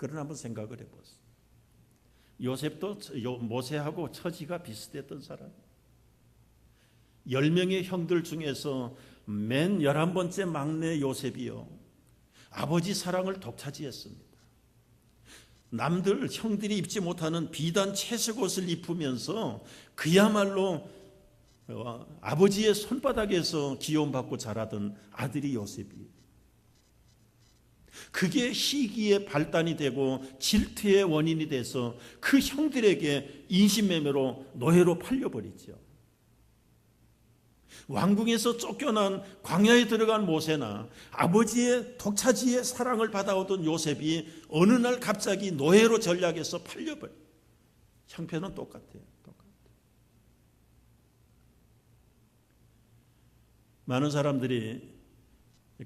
그러나 한번 생각을 해보세요. 요셉도 모세하고 처지가 비슷했던 사람. 10명의 형들 중에서 맨 11번째 막내 요셉이요, 아버지 사랑을 독차지했습니다. 남들 형들이 입지 못하는 비단 채색 옷을 입으면서 그야말로 아버지의 손바닥에서 기원받고 자라던 아들이 요셉이에요. 그게 시기의 발단이 되고 질투의 원인이 돼서 그 형들에게 인신매매로 노예로 팔려버리죠. 왕궁에서 쫓겨난 광야에 들어간 모세나 아버지의 독차지의 사랑을 받아오던 요셉이 어느 날 갑자기 노예로 전락해서 팔려버려요. 형편은 똑같아요. 많은 사람들이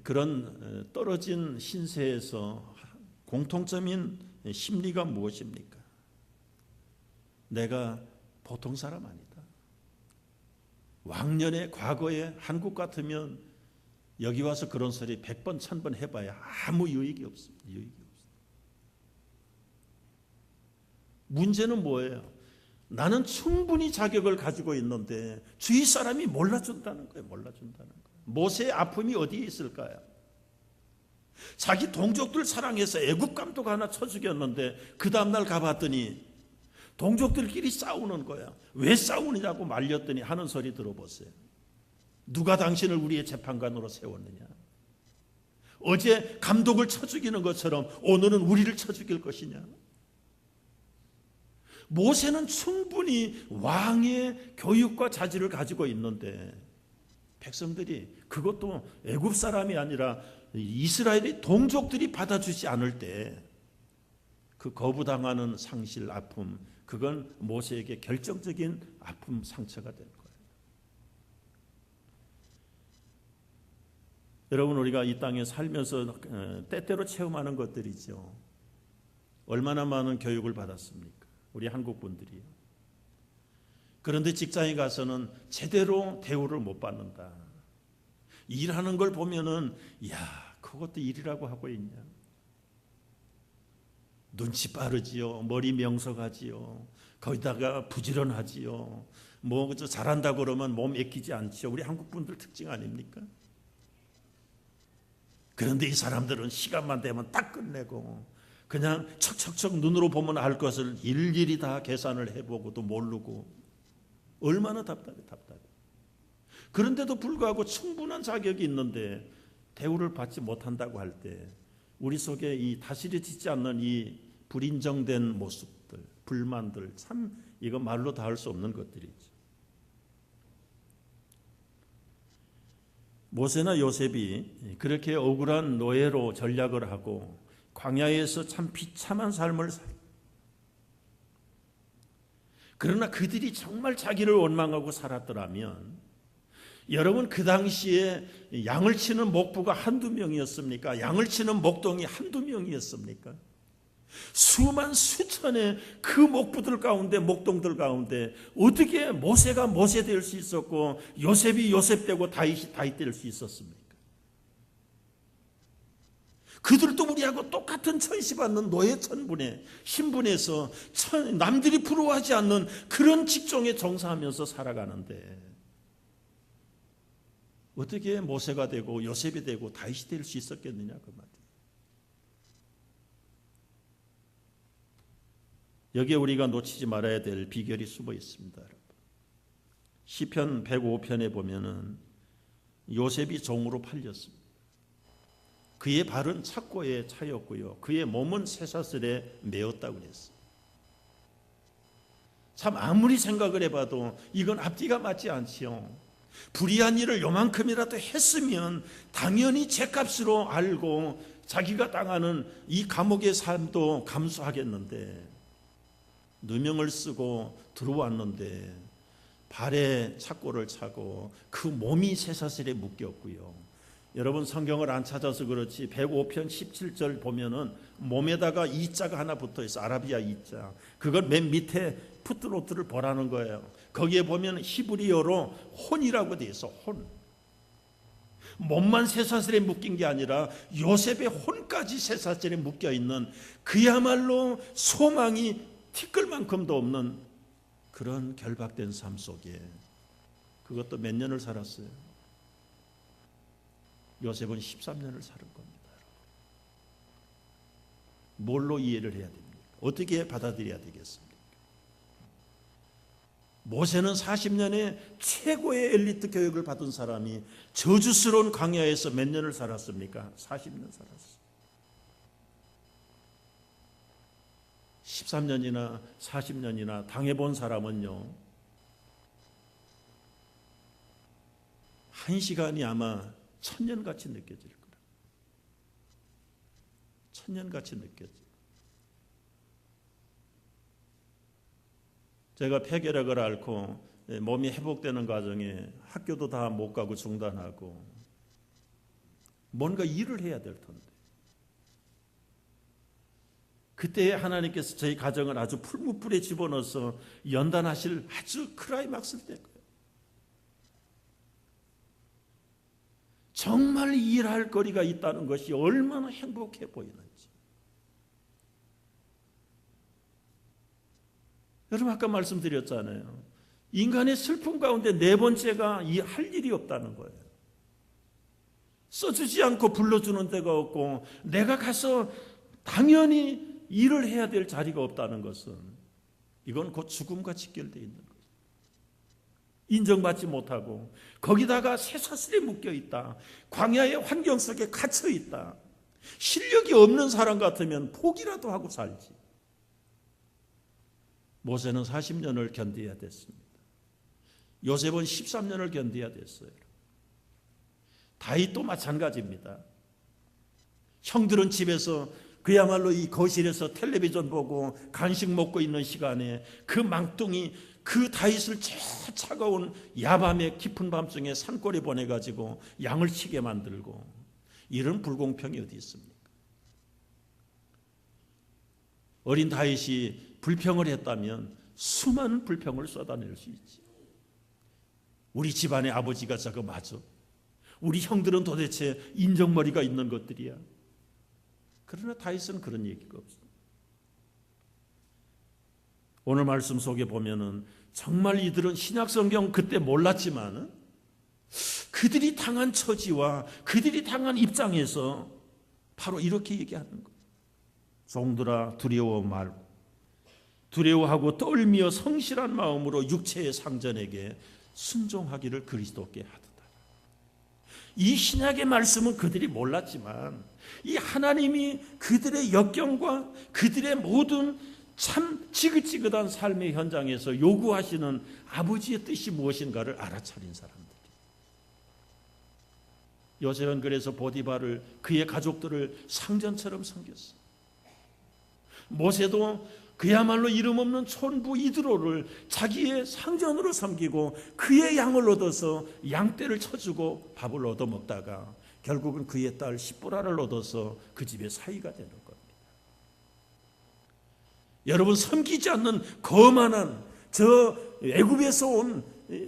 그런 떨어진 신세에서 공통점인 심리가 무엇입니까? 내가 보통 사람 아니다. 왕년의 과거에 한국 같으면 여기 와서 그런 소리 100번 1000번 해봐야 아무 유익이 없습니다. 문제는 뭐예요? 나는 충분히 자격을 가지고 있는데 주위 사람이 몰라준다는 거예요. 모세의 아픔이 어디에 있을까요? 자기 동족들 사랑해서 애국 감독 하나 쳐 죽였는데 그 다음날 가봤더니 동족들끼리 싸우는 거야. 왜 싸우느냐고 말렸더니 하는 소리 들어보세요. 누가 당신을 우리의 재판관으로 세웠느냐? 어제 감독을 쳐 죽이는 것처럼 오늘은 우리를 쳐 죽일 것이냐? 모세는 충분히 왕의 교육과 자질을 가지고 있는데 백성들이, 그것도 애굽 사람이 아니라 이스라엘의 동족들이 받아주지 않을 때 그 거부당하는 상실, 아픔, 그건 모세에게 결정적인 아픔, 상처가 된 거예요. 여러분, 우리가 이 땅에 살면서 때때로 체험하는 것들이죠. 얼마나 많은 교육을 받았습니까? 우리 한국 분들이요. 그런데 직장에 가서는 제대로 대우를 못 받는다. 일하는 걸 보면은, 야, 그것도 일이라고 하고 있냐? 눈치 빠르지요. 머리 명석하지요. 거기다가 부지런하지요. 뭐 잘한다고 그러면 몸 애끼지 않지요. 우리 한국 분들 특징 아닙니까? 그런데 이 사람들은 시간만 되면 딱 끝내고 그냥 척척척 눈으로 보면 알 것을 일일이 다 계산을 해보고도 모르고, 얼마나 답답해. 그런데도 불구하고 충분한 자격이 있는데 대우를 받지 못한다고 할 때 우리 속에 이 다스려지지 않는 이 불인정된 모습들, 불만들, 참 이거 말로 다 할 수 없는 것들이죠. 모세나 요셉이 그렇게 억울한 노예로 전락을 하고 광야에서 참 비참한 삶을 그러나 그들이 정말 자기를 원망하고 살았더라면, 여러분, 그 당시에 양을 치는 목부가 한두 명이었습니까? 양을 치는 목동이 한두 명이었습니까? 수만 수천의 그 목부들 가운데, 목동들 가운데 어떻게 모세가 모세 될 수 있었고 요셉이 요셉 되고 다윗이 다윗 될 수 있었습니까? 그들도 우리하고 똑같은 천시받는 노예 천분에 신분에서 남들이 부러워하지 않는 그런 직종에 종사하면서 살아가는데 어떻게 모세가 되고 요셉이 되고 다윗이 될 수 있었겠느냐, 그 말이에요. 여기에 우리가 놓치지 말아야 될 비결이 숨어 있습니다. 여러분. 시편 105편에 보면은 요셉이 종으로 팔렸습니다. 그의 발은 착고에 차였고요, 그의 몸은 쇠사슬에 매었다고 그랬어요. 참 아무리 생각을 해봐도 이건 앞뒤가 맞지 않지요. 불의한 일을 요만큼이라도 했으면 당연히 죄값으로 알고 자기가 당하는 이 감옥의 삶도 감수하겠는데, 누명을 쓰고 들어왔는데 발에 착고를 차고 그 몸이 쇠사슬에 묶였고요. 여러분, 성경을 안 찾아서 그렇지 105편 17절 보면은 몸에다가 이자가 하나 붙어 있어. 아라비아 이자. 그걸 맨 밑에 푸트노트를 보라는 거예요. 거기에 보면 히브리어로 혼이라고 돼 있어. 혼. 몸만 쇠사슬에 묶인 게 아니라 요셉의 혼까지 쇠사슬에 묶여 있는 그야말로 소망이 티끌만큼도 없는 그런 결박된 삶 속에 그것도 몇 년을 살았어요. 요셉은 13년을 사는 겁니다. 뭘로 이해를 해야 됩니까? 어떻게 받아들여야 되겠습니까? 모세는 40년의 최고의 엘리트 교육을 받은 사람이 저주스러운 광야에서 몇 년을 살았습니까? 40년 살았어요. 13년이나 40년이나 당해본 사람은요, 한 시간이 아마 1000년같이 느껴질 거예요. 1000년같이 느껴져요. 제가 폐결핵을 앓고 몸이 회복되는 과정에 학교도 다 못 가고 중단하고 뭔가 일을 해야 될 텐데, 그때 하나님께서 저희 가정을 아주 풀무불에 집어넣어서 연단하실 아주 클라이막스일 때일 거예요. 정말 일할 거리가 있다는 것이 얼마나 행복해 보이는지. 여러분, 아까 말씀드렸잖아요. 인간의 슬픔 가운데 네 번째가 이 할 일이 없다는 거예요. 써주지 않고 불러주는 데가 없고 내가 가서 당연히 일을 해야 될 자리가 없다는 것은 이건 곧 죽음과 직결되어 있는 거예요. 인정받지 못하고 거기다가 쇠사슬에 묶여 있다. 광야의 환경 속에 갇혀 있다. 실력이 없는 사람 같으면 포기라도 하고 살지. 모세는 40년을 견뎌야 됐습니다. 요셉은 13년을 견뎌야 됐어요. 다윗도 마찬가지입니다. 형들은 집에서 그야말로 이 거실에서 텔레비전 보고 간식 먹고 있는 시간에 그 망둥이 그 다윗을 저 차가운 야밤의 깊은 밤중에 산골에 보내가지고 양을 치게 만들고, 이런 불공평이 어디 있습니까? 어린 다윗이 불평을 했다면 수많은 불평을 쏟아낼 수 있지. 우리 집안의 아버지가 저거 맞아? 우리 형들은 도대체 인정머리가 있는 것들이야. 그러나 다윗은 그런 얘기가 없어요. 오늘 말씀 속에 보면은 정말 이들은 신약성경 그때 몰랐지만 그들이 당한 처지와 그들이 당한 입장에서 바로 이렇게 얘기하는 거예요. 종들아 두려워 말고 두려워하고 떨며 성실한 마음으로 육체의 상전에게 순종하기를 그리스도께 하도다. 이 신약의 말씀은 그들이 몰랐지만 이 하나님이 그들의 역경과 그들의 모든 참 지긋지긋한 삶의 현장에서 요구하시는 아버지의 뜻이 무엇인가를 알아차린 사람들이. 요셉은 그래서 보디발을, 그의 가족들을 상전처럼 섬겼어요. 모세도 그야말로 이름 없는 촌부 이드로를 자기의 상전으로 섬기고 그의 양을 얻어서 양떼를 쳐주고 밥을 얻어 먹다가 결국은 그의 딸 시보라를 얻어서 그 집의 사위가 되는 겁니다. 여러분, 섬기지 않는 거만한 저 애굽에서 온,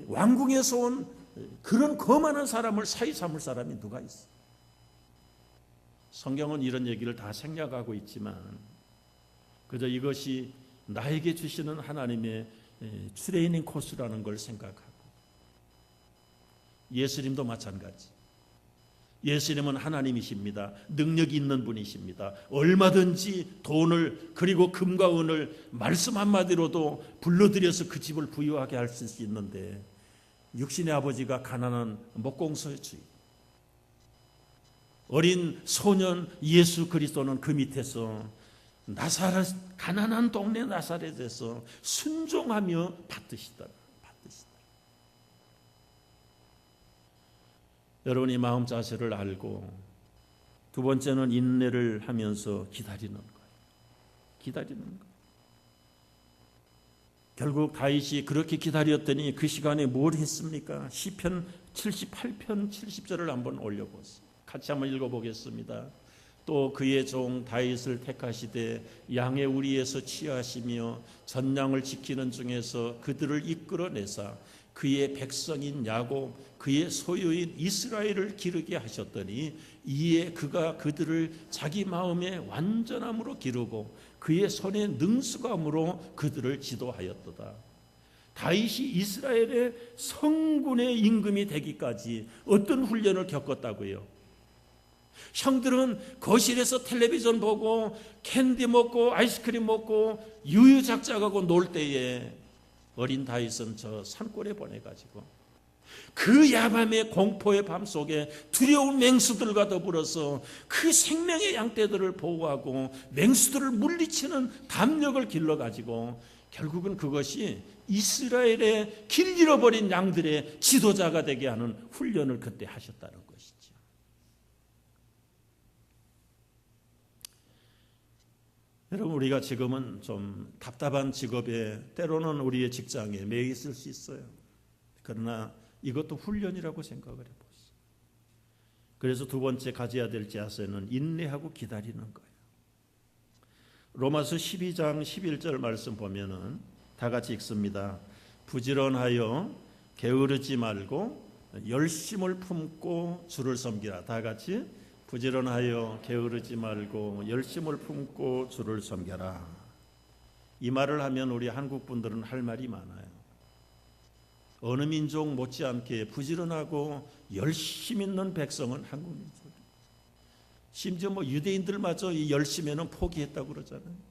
왕궁에서 온 그런 거만한 사람을 사위 삼을 사람이 누가 있어? 성경은 이런 얘기를 다 생략하고 있지만 그저 이것이 나에게 주시는 하나님의 트레이닝 코스라는 걸 생각하고, 예수님도 마찬가지. 예수님은 하나님이십니다. 능력이 있는 분이십니다. 얼마든지 돈을, 그리고 금과 은을 말씀 한마디로도 불러들여서 그 집을 부유하게 할 수 있는데, 육신의 아버지가 가난한 목공소의 주인, 어린 소년 예수 그리스도는 그 밑에서 나사렛, 가난한 동네 나사렛에서 순종하며 받으시다. 여러분이 마음 자세를 알고, 두 번째는 인내를 하면서 기다리는 거예요. 기다리는 거예요. 결국 다윗이 그렇게 기다렸더니 그 시간에 뭘 했습니까? 시편 78편 70절을 한번 올려보세요. 같이 한번 읽어보겠습니다. 또 그의 종 다윗을 택하시되 양의 우리에서 취하시며 전양을 지키는 중에서 그들을 이끌어내사 그의 백성인 야곱, 그의 소유인 이스라엘을 기르게 하셨더니 이에 그가 그들을 자기 마음의 완전함으로 기르고 그의 손의 능수감으로 그들을 지도하였도다. 다윗이 이스라엘의 성군의 임금이 되기까지 어떤 훈련을 겪었다고요? 형들은 거실에서 텔레비전 보고 캔디 먹고 아이스크림 먹고 유유작작하고 놀 때에 어린 다윗은 저 산골에 보내가지고 그 야밤의 공포의 밤 속에 두려운 맹수들과 더불어서 그 생명의 양떼들을 보호하고 맹수들을 물리치는 담력을 길러가지고 결국은 그것이 이스라엘의 길 잃어버린 양들의 지도자가 되게 하는 훈련을 그때 하셨다는 것이죠. 여러분, 우리가 지금은 좀 답답한 직업에 때로는 우리의 직장에 매여 있을 수 있어요. 그러나 이것도 훈련이라고 생각을 해보세요. 그래서 두 번째 가져야 될 자세는 인내하고 기다리는 거예요. 로마서 12장 11절 말씀 보면은 다 같이 읽습니다. 부지런하여 게으르지 말고 열심을 품고 주를 섬기라. 다 같이 부지런하여 게으르지 말고 열심을 품고 주를 섬겨라. 이 말을 하면 우리 한국 분들은 할 말이 많아요. 어느 민족 못지않게 부지런하고 열심 있는 백성은 한국 민족이에요. 심지어 유대인들마저 이 열심에는 포기했다고 그러잖아요.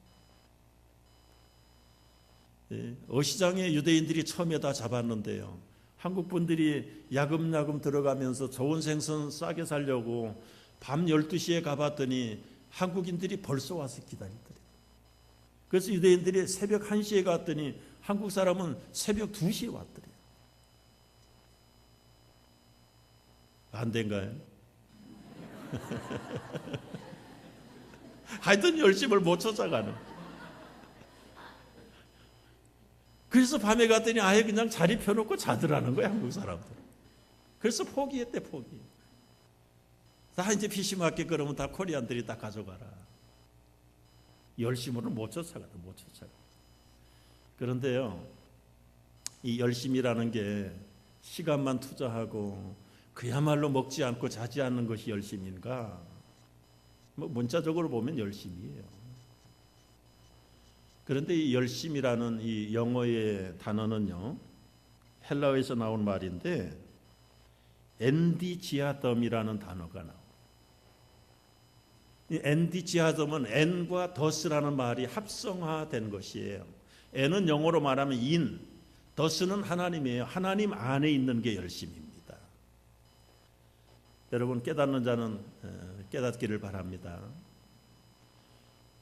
어시장에 유대인들이 처음에 다 잡았는데요. 한국 분들이 야금야금 들어가면서 좋은 생선 싸게 살려고 밤 12시에 가봤더니 한국인들이 벌써 와서 기다리더래요. 그래서 유대인들이 새벽 1시에 갔더니 한국 사람은 새벽 2시에 왔더래요. 안 된가요? 하여튼 열심을 못 찾아가는. 그래서 밤에 갔더니 아예 그냥 자리 펴놓고 자더라는 거야, 한국 사람들. 그래서 포기했대, 포기. 다 이제 PC마켓 그러면 다 코리안들이 다 가져가라. 열심으로는 못 쫓아가다, 못 쫓아가. 그런데요, 이 열심이라는 게 시간만 투자하고 그야말로 먹지 않고 자지 않는 것이 열심인가? 문자적으로 보면 열심이에요. 그런데 이 열심이라는 이 영어의 단어는요, 헬라어에서 나온 말인데 엔디지아덤이라는 단어가 나와요. 이 엔디지아덤은 엔과 더스라는 말이 합성화된 것이에요. 엔은 영어로 말하면 인, 더스는 하나님이에요. 하나님 안에 있는 게 열심입니다. 여러분, 깨닫는 자는 깨닫기를 바랍니다.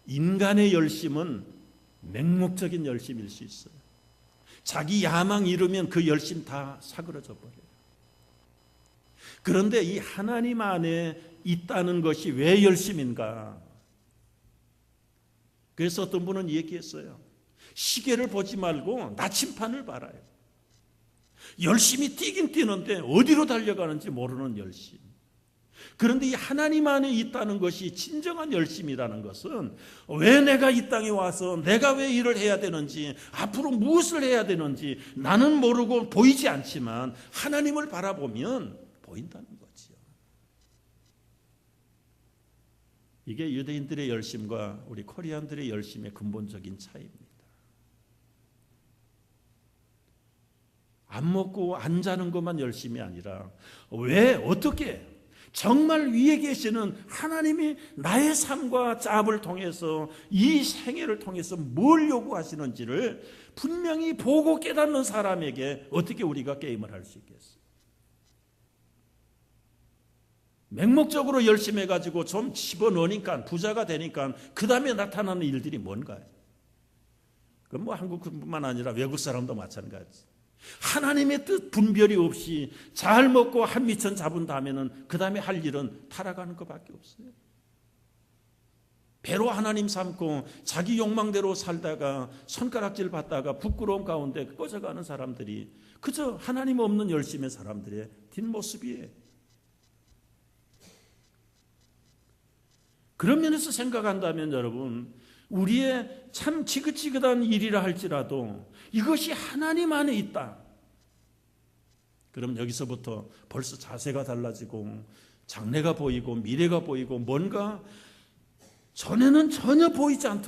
인간의 열심은 맹목적인 열심일 수 있어요. 자기 야망 이루면 그 열심 다 사그러져 버려요. 그런데 이 하나님 안에 있다는 것이 왜 열심인가? 그래서 어떤 분은 얘기했어요. 시계를 보지 말고 나침판을 봐라요. 열심히 뛰긴 뛰는데 어디로 달려가는지 모르는 열심. 그런데 이 하나님 안에 있다는 것이 진정한 열심이라는 것은 왜 내가 이 땅에 와서 내가 왜 일을 해야 되는지, 앞으로 무엇을 해야 되는지 나는 모르고 보이지 않지만 하나님을 바라보면 보인다는 거지요. 이게 유대인들의 열심과 우리 코리안들의 열심의 근본적인 차이입니다. 안 먹고 안 자는 것만 열심이 아니라 왜 어떻게 정말 위에 계시는 하나님이 나의 삶과 짭을 통해서 이 생애를 통해서 뭘 요구하시는지를 분명히 보고 깨닫는 사람에게 어떻게 우리가 게임을 할 수 있겠어요? 맹목적으로 열심히 해가지고 좀 집어넣으니까 부자가 되니까 그 다음에 나타나는 일들이 뭔가요? 그건 한국뿐만 아니라 외국 사람도 마찬가지. 하나님의 뜻 분별이 없이 잘 먹고 한 미천 잡은 다음에는 그 다음에 할 일은 타락하는 것밖에 없어요. 배로 하나님 삼고 자기 욕망대로 살다가 손가락질 받다가 부끄러움 가운데 꺼져가는 사람들이 그저 하나님 없는 열심의 사람들의 뒷모습이에요. 그런 면에서 생각한다면 여러분, 우리의 참 지긋지긋한 일이라 할지라도 이것이 하나님 안에 있다. 그럼 여기서부터 벌써 자세가 달라지고 장래가 보이고 미래가 보이고 뭔가 전에는 전혀 보이지 않던